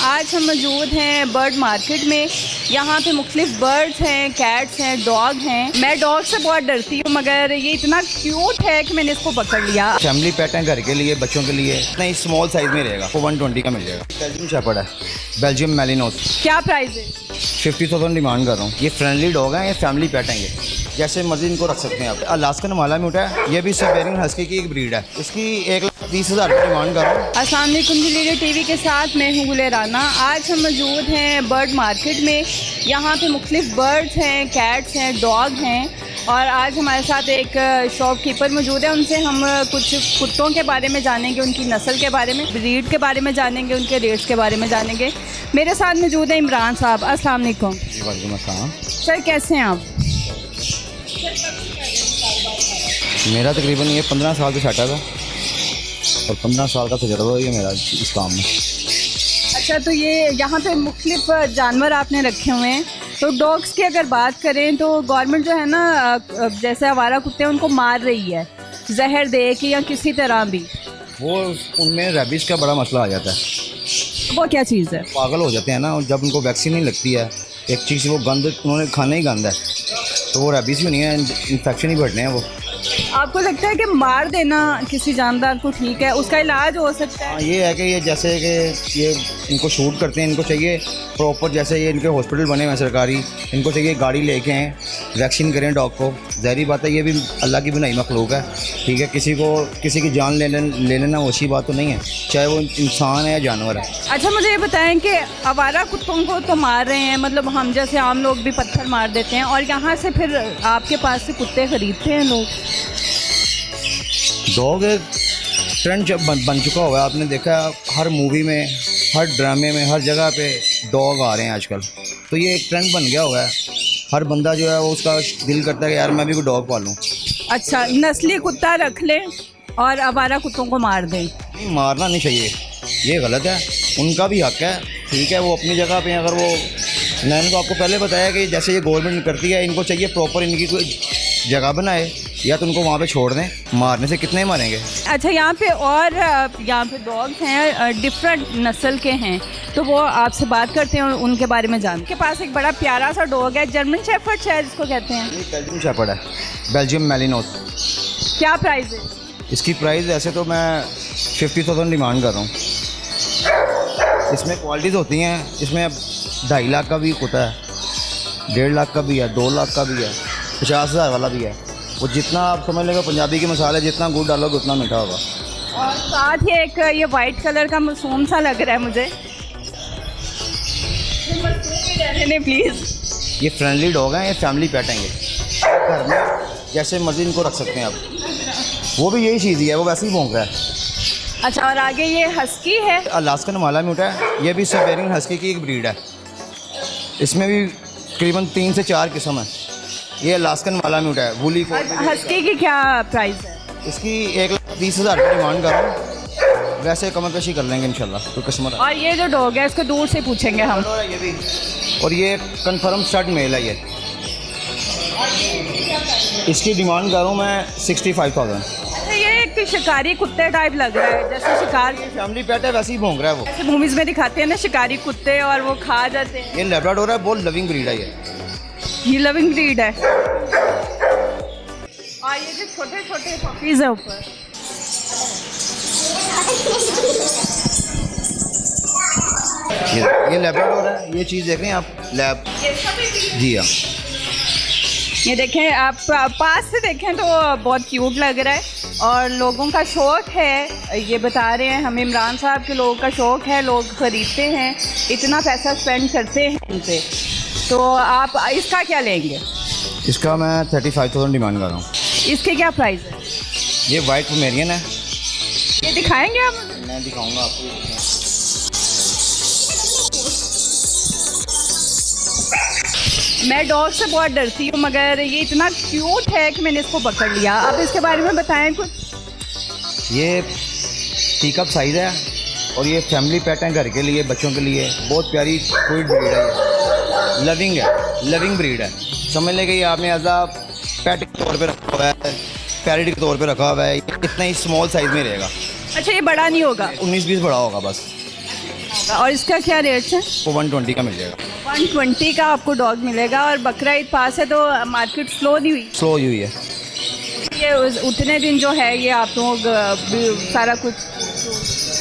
आज हम मौजूद हैं बर्ड मार्केट में। यहाँ पे मुख्तलिफ बर्ड्स हैं, कैट्स हैं, डॉग हैं। मैं डॉग से बहुत डरती हूँ मगर ये इतना क्यूट है कि मैंने इसको पकड़ लिया। फैमिली पेट है, घर के लिए, बच्चों के लिए। नहीं, स्मॉल साइज में रहेगा, वो 120 का मिल जाएगा। बेल्जियम शेपर्ड है, बेल्जियम मैलिनोस। क्या प्राइस है? 50,000 डिमांड कर रहा हूँ। ये फ्रेंडली डॉग है, ये फैमिली पेट है, ये जैसे मर्जी इनको रख सकते हैं आप। अलास्कन मालाम्यूट है, ये भी साइबेरियन हस्की की एक ब्रीड है। इसकी 1,30,000 रुपये डिमांड कर रहा हूँ। अस्सलाम वालेकुम जी, लीडर टीवी के साथ मैं हूँ गुले राना। आज हम मौजूद हैं बर्ड मार्केट में। यहाँ पे मुख्तलिफ बर्ड्स हैं, कैट्स हैं, डॉग हैं और आज हमारे साथ एक शॉपकीपर मौजूद है। उनसे हम कुछ कुत्तों के बारे में जानेंगे, उनकी नस्ल के बारे में, ब्रीड के बारे में जानेंगे, उनके रेट्स के बारे में जानेंगे। मेरे साथ मौजूद है इमरान साहब। अस्सलाम वालेकुम। वालेकुम अस्सलाम। सर कैसे हैं आप? मेरा तकरीबन ये 15 साल से सेटअप है और 15 साल का तजर्बा है मेरा इस काम में। अच्छा, तो ये यहाँ पे मुख्तलिफ जानवर आपने रखे हुए हैं। तो डॉग्स की अगर बात करें तो गवर्नमेंट जो है ना, जैसे आवारा कुत्ते उनको मार रही है जहर दे के या किसी तरह भी। वो उनमें रेबिस का बड़ा मसला आ जाता है। वो क्या चीज़ है? पागल हो जाते हैं ना, और जब उनको वैक्सीन नहीं लगती है, एक चीज़ वो गंद उन्होंने खाना ही गंद है, तो वो रेबिस भी नहीं है, इन्फेक्शन ही बढ़ने हैं वो। आपको लगता है कि मार देना किसी जानदार को ठीक है, उसका इलाज हो सकता है? हाँ, ये है कि ये जैसे कि ये इनको शूट करते हैं, इनको चाहिए प्रॉपर, जैसे ये इनके हॉस्पिटल बने हुए हैं सरकारी, इनको चाहिए गाड़ी लेके आएँ, वैक्सीन करें डॉग को। ज़ाहिर बात है, ये भी अल्लाह की बनाई मखलूक है, ठीक है। किसी की जान ले लेना वो अच्छी बात तो नहीं है, चाहे वो इंसान है या जानवर है। अच्छा, मुझे ये बताएं कि आवारा कुत्तों को तो मार रहे हैं, मतलब हम जैसे आम लोग भी पत्थर मार देते हैं, और यहाँ से फिर आपके पास से कुत्ते ख़रीदते हैं लोग। डॉग एक ट्रेंड जब बन चुका हुआ है, आपने देखा हर मूवी में, हर ड्रामे में, हर जगह पे डॉग आ रहे हैं आजकल। तो ये एक ट्रेंड बन गया हुआ है, हर बंदा जो है वो उसका दिल करता है कि यार मैं भी कोई डॉग पालूं। अच्छा, नस्ली कुत्ता रख लें और आवारा कुत्तों को मार दें? नहीं, मारना नहीं चाहिए, ये गलत है। उनका भी हक है, ठीक है, वो अपनी जगह पे। अगर वो, मैंने तो आपको पहले बताया कि जैसे ये गवर्नमेंट करती है, इनको चाहिए प्रॉपर इनकी कोई जगह बनाए, या तो उनको वहाँ पे छोड़ दें। मारने से कितने मारेंगे। अच्छा, यहाँ पे डॉग्स हैं, डिफरेंट नस्ल के हैं, तो वो आपसे बात करते हैं और उनके बारे में जानते हैं। के पास एक बड़ा प्यारा सा डॉग है, जर्मन शेफर्ड शायद इसको कहते हैं। ये बेल्जियम शेपर्ड है, बेल्जियम मैलिनोस। क्या प्राइस है इसकी? प्राइस ऐसे तो मैं 50,000 डिमांड कर रहा हूँ। इसमें क्वालिटीज़ होती हैं, इसमें 2.5 लाख का भी कुत्ता है, 1.5 लाख का भी है, 2 लाख का भी है, 50,000 वाला भी है। वो जितना आप समझ लेंगे पंजाबी के मसाले, जितना गुड़ डालोगे उतना मीठा होगा। और साथ ही एक ये वाइट कलर का मासूम सा लग रहा है मुझे। प्लीज़। ये फ्रेंडली डॉग हैं, ये फैमिली पेट हैं, ये घर में जैसे मर्जी इनको रख सकते हैं आप। वो भी यही चीज़ ही है, वो वैसे ही भौंक रहा है। अच्छा, और आगे ये हस्की है, अलास्कन मालाम्यूट है, ये भी साइबेरियन हस्की की एक ब्रीड है। इसमें भी तकरीबन 3 से 4 किस्म है। ये अलास्कन मालाम्यूट है, वूली को। हस्की की क्या प्राइस है? इसकी 1,30,000 रुपये डिमांड कर रहा हूँ। वैसे कम पेशी कर लेंगे इंशाल्लाह, तो कस्टमर। और ये जो डॉग है इसको दूर से पूछेंगे हम। ये भी, और ये कंफर्म स्टड मेल है। ये इसकी डिमांड कर रहा हूँ मैं 65,000। अच्छा, ये एक शिकारी कुत्ते टाइप लग रहा है, जैसे शिकार फैमिली पेट है, वैसे ही भौंक रहा है वो। ऐसे मूवीज में दिखाते हैं ना शिकारी कुत्ते, और वो खा जाते हैं। ये लैब्राडोर है, बहुत लविंग ब्रीड है ये लविंग ब्रीड है। और ये जो छोटे छोटे पपीज है ऊपर, ये लैब्राडोर है। ये चीज़ देख रहे हैं आप, लैब। जी हाँ, ये देखें, आप पास से देखें तो बहुत क्यूट लग रहा है और लोगों का शौक़ है। ये बता रहे हैं हमें इमरान साहब के, लोगों का शौक़ है, लोग ख़रीदते हैं, इतना पैसा स्पेंड करते हैं इन पे। तो आप इसका क्या लेंगे? इसका मैं 35,000 डिमांड कर रहा हूँ। इसके क्या प्राइस है? ये वाइट पोमेरियन है। ये दिखाएंगे आप? मैं दिखाऊंगा आपको। मैं डॉग से बहुत डरती हूँ मगर ये इतना क्यूट है कि मैंने इसको पकड़ लिया। आप इसके बारे में बताएं कुछ। ये टीकअप साइज़ है और ये फैमिली पेट है, घर के लिए, बच्चों के लिए। बहुत प्यारी स्वीट ब्रीड है, ये लविंग है, लविंग ब्रीड है। समझ लेंगे ये आपने एज आ पेट के तौर पे रखा हुआ है, पैरेट के तौर पे रखा हुआ है। इतना ही स्मॉल साइज़ में रहेगा। अच्छा, ये बड़ा नहीं होगा? 19-20 बड़ा होगा बस। और इसका क्या रेट है? वो 120 का मिल जाएगा। 120 का आपको डॉग मिलेगा। और बकरा ईद पास है तो मार्केट स्लो नहीं हुई? स्लो हुई है। ये उतने दिन जो है ये आप लोग सारा कुछ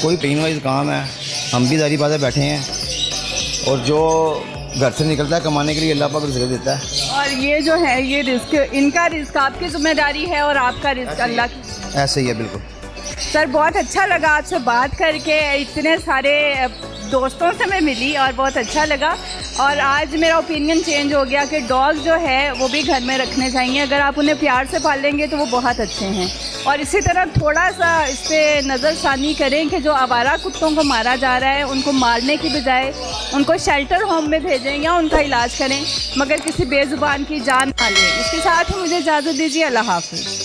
कोई पेन वाइज काम है, हम भी ज़ाहिर बात है बैठे हैं, और जो घर से निकलता है कमाने के लिए अल्लाह पाक रिज़्क़ देता है। और ये जो है ये रिस्क, इनका रिस्क आपकी जिम्मेदारी है और आपका रिस्क अल्लाह की। ऐसे ही है बिल्कुल। सर बहुत अच्छा लगा आपसे बात करके, इतने सारे दोस्तों से मैं मिली और बहुत अच्छा लगा। और आज मेरा ओपिनियन चेंज हो गया कि डॉग जो है वो भी घर में रखने चाहिए। अगर आप उन्हें प्यार से पालेंगे तो वो बहुत अच्छे हैं। और इसी तरह थोड़ा सा इस पर नज़रसानी करें कि जो आवारा कुत्तों को मारा जा रहा है उनको मारने की बजाय उनको शेल्टर होम में भेजें या उनका इलाज करें, मगर किसी बेज़ुबान की जान ना लें। इसके साथ ही मुझे इजाज़त दीजिए। अल्लाह हाफ़िज़।